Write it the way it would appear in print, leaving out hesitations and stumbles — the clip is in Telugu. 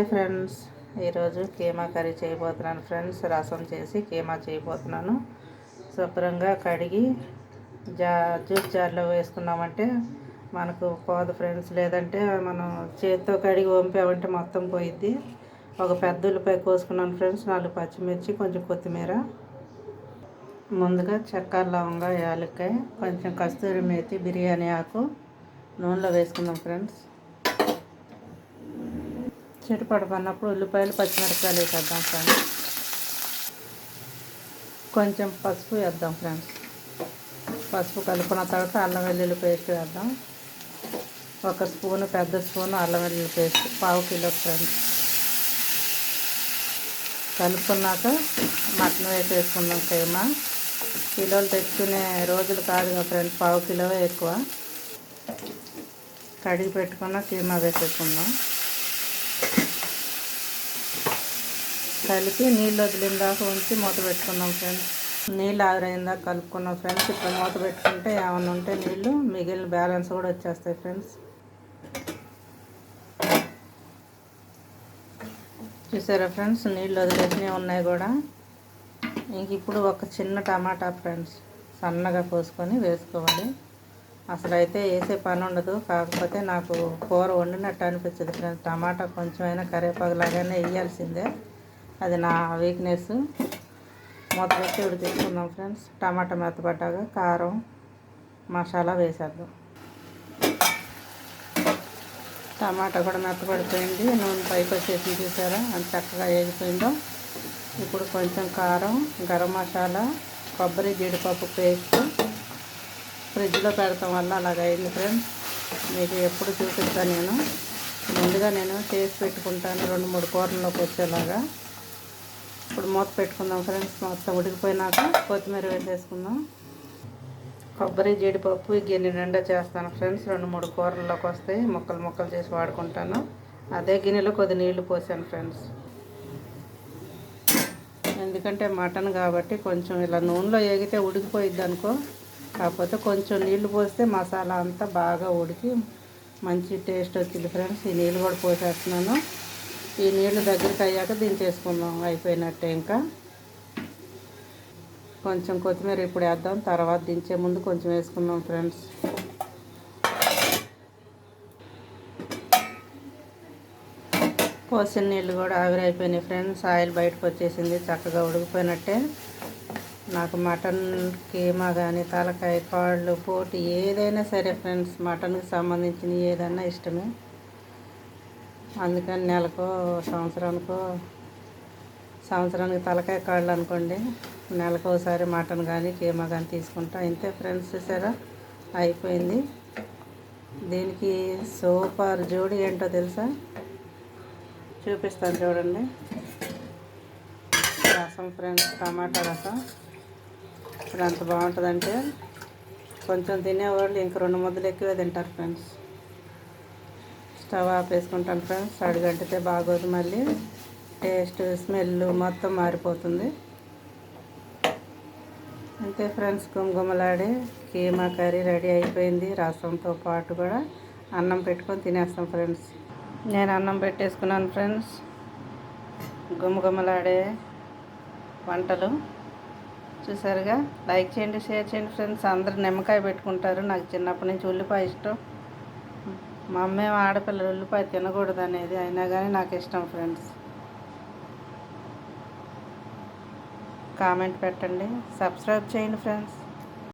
ఫ్రెండ్స్, ఈరోజు కీమా కర్రీ చేయబోతున్నాను ఫ్రెండ్స్. రసం చేసి కీమా చేయబోతున్నాను. శుభ్రంగా కడిగి జ్యూస్ జార్లో వేసుకున్నామంటే మనకు పోదు ఫ్రెండ్స్. లేదంటే మనం చేతితో కడిగి వంపామంటే మొత్తం పోయిద్ది. ఒక పెద్ద ఉల్లిపాయ కోసుకున్నాను ఫ్రెండ్స్, 4 పచ్చిమిర్చి, కొంచెం కొత్తిమీర. ముందుగా చెక్క, లవంగా, యాలక్కాయ, కొంచెం కస్తూరి మేతి, బిర్యానీ ఆకు నూనెలో వేసుకుందాం ఫ్రెండ్స్. చిటపట పడినప్పుడు ఉల్లిపాయలు, పచ్చిమిరపకాయలు వేసేద్దాం ఫ్రెండ్స్. కొంచెం పసుపు వేద్దాం ఫ్రెండ్స్. పసుపు కలుపుకున్న తర్వాత అల్లం వెల్లుల్లి పేస్ట్ వేద్దాం. 1 స్పూను, పెద్ద స్పూను అల్లం వెల్లుల్లి పేస్ట్, 1/2 కిలో ఫ్రెండ్స్. కలుపుకున్నాక మటన్ వేసేసుకుందాం. కీమా కిలోలు తెచ్చుకునే రోజులు కాదు కదా ఫ్రెండ్స్, 1/2 కిలో ఎక్కువ. కడిగి పెట్టుకున్న కీమా వేసేసుకుందాం. కలిపి నీళ్ళు వదిలిందాక ఉంచి మూత పెట్టుకుందాం ఫ్రెండ్స్. నీళ్ళు ఆవిరైందాక కలుపుకున్నాం ఫ్రెండ్స్. ఇప్పుడు మూత పెట్టుకుంటే ఏమైనా ఉంటే నీళ్ళు మిగిలిన బ్యాలెన్స్ కూడా వచ్చేస్తాయి ఫ్రెండ్స్. చూసారా ఫ్రెండ్స్, నీళ్ళు వదిలేసినవి ఉన్నాయి కూడా. ఇంక ఇప్పుడు ఒక చిన్న టమాటా ఫ్రెండ్స్ సన్నగా కోసుకొని వేసుకోవాలి. అసలు అయితే వేసే పని ఉండదు, కాకపోతే నాకు కూర వండినట్టు అనిపించదు ఫ్రెండ్స్. టమాటా కొంచెమైనా కరివేపాకులాగానే వేయాల్సిందే, అది నా వీక్నెస్. మూత పెట్టి ఉడికించుకుందాం ఫ్రెండ్స్. టమాటా మెత్తపడ్డాక కారం, మసాలా వేసేద్దాం. టమాటా కూడా మెత్తపడిపోయింది, నూనె పైకి వచ్చేసి చూసారా అది చక్కగా వేగిపోయిందో. ఇప్పుడు కొంచెం కారం, గరం మసాలా, కొబ్బరి జీడిపప్పు పేస్ట్ ఫ్రిడ్జ్లో పెడతాం వల్ల అలాగ అయింది ఫ్రెండ్స్. మీకు ఎప్పుడు చూపిస్తాను నేను. ముందుగా నేను చేసి పెట్టుకుంటాను 2-3 కూరల్లోకి వచ్చేలాగా. ఇప్పుడు మూత పెట్టుకుందాం ఫ్రెండ్స్. మొత్తం ఉడికిపోయినాక కొత్తిమీర వేసేసుకుందాం. కొబ్బరి జీడిపప్పు ఈ గిన్నె నిండా చేస్తాను ఫ్రెండ్స్. 2-3 కూరల్లోకి వస్తాయి, ముక్కలు చేసి వాడుకుంటాను. అదే గిన్నెలో కొద్ది నీళ్లు పోసాను ఫ్రెండ్స్. ఎందుకంటే మటన్ కాబట్టి కొంచెం ఇలా నూనెలో వేగితే ఉడికిపోయిద్ది అనుకో. కాకపోతే కొంచెం నీళ్లు పోస్తే మసాలా అంతా బాగా ఉడికి మంచి టేస్ట్ వచ్చింది ఫ్రెండ్స్. ఈ నీళ్ళు కూడా పోసేస్తున్నాను. ఈ నీళ్ళు దగ్గరికి అయ్యాక దించేసుకుందాం, అయిపోయినట్టే. ఇంకా కొంచెం కొత్తిమీర ఇప్పుడు వేద్దాం, తర్వాత దించే ముందు కొంచెం వేసుకుందాం ఫ్రెండ్స్. పోసిన నీళ్ళు కూడా ఆవిరైపోయినాయి ఫ్రెండ్స్. ఆయిల్ బయటకు వచ్చేసింది, చక్కగా ఉడికిపోయినట్టే. నాకు మటన్ కీమా కానీ, తలకాయ, కాళ్ళు, పోటీ ఏదైనా సరే ఫ్రెండ్స్, మటన్కి సంబంధించిన ఏదైనా ఇష్టమే. అందుకని నెలకో సంవత్సరానికి తలకాయ కాళ్ళు అనుకోండి, నెలకు ఒకసారి మటన్ కానీ కీమా కానీ తీసుకుంటా. ఇంతే ఫ్రెండ్స్, చూసారా అయిపోయింది. దీనికి సూపర్ జోడి ఏంటో తెలుసా, చూపిస్తాను చూడండి. రసం ఫ్రెండ్స్, టమాటా రసం. ఇప్పుడు ఎంత బాగుంటుందంటే కొంచెం తినేవాళ్ళు ఇంక 2 ముద్దలు ఎక్కువే తింటారు ఫ్రెండ్స్. స్టవ్ ఆపేసుకుంటాను ఫ్రెండ్స్. అడుగంటితే బాగోదు, మళ్ళీ టేస్ట్, స్మెల్ మొత్తం మారిపోతుంది. అంతే ఫ్రెండ్స్, గుమగుమలాడే కీమా కర్రీ రెడీ అయిపోయింది. రసంతో పాటు కూడా అన్నం పెట్టుకొని తినేస్తాం ఫ్రెండ్స్. నేను అన్నం పెట్టేసుకున్నాను ఫ్రెండ్స్. గుమగుమలాడే వంటలు చూసారుగా. లైక్ చేయండి, షేర్ చేయండి ఫ్రెండ్స్. అందరూ నిమ్మకాయ పెట్టుకుంటారు, నాకు చిన్నప్పటి నుంచి ఉల్లిపాయ ఇష్టం. మా అమ్మే ఆడపిల్లలు ఉల్లిపాయ తినకూడదు అనేది, అయినా కానీ నాకు ఇష్టం ఫ్రెండ్స్. కామెంట్ పెట్టండి, సబ్స్క్రైబ్ చేయండి ఫ్రెండ్స్.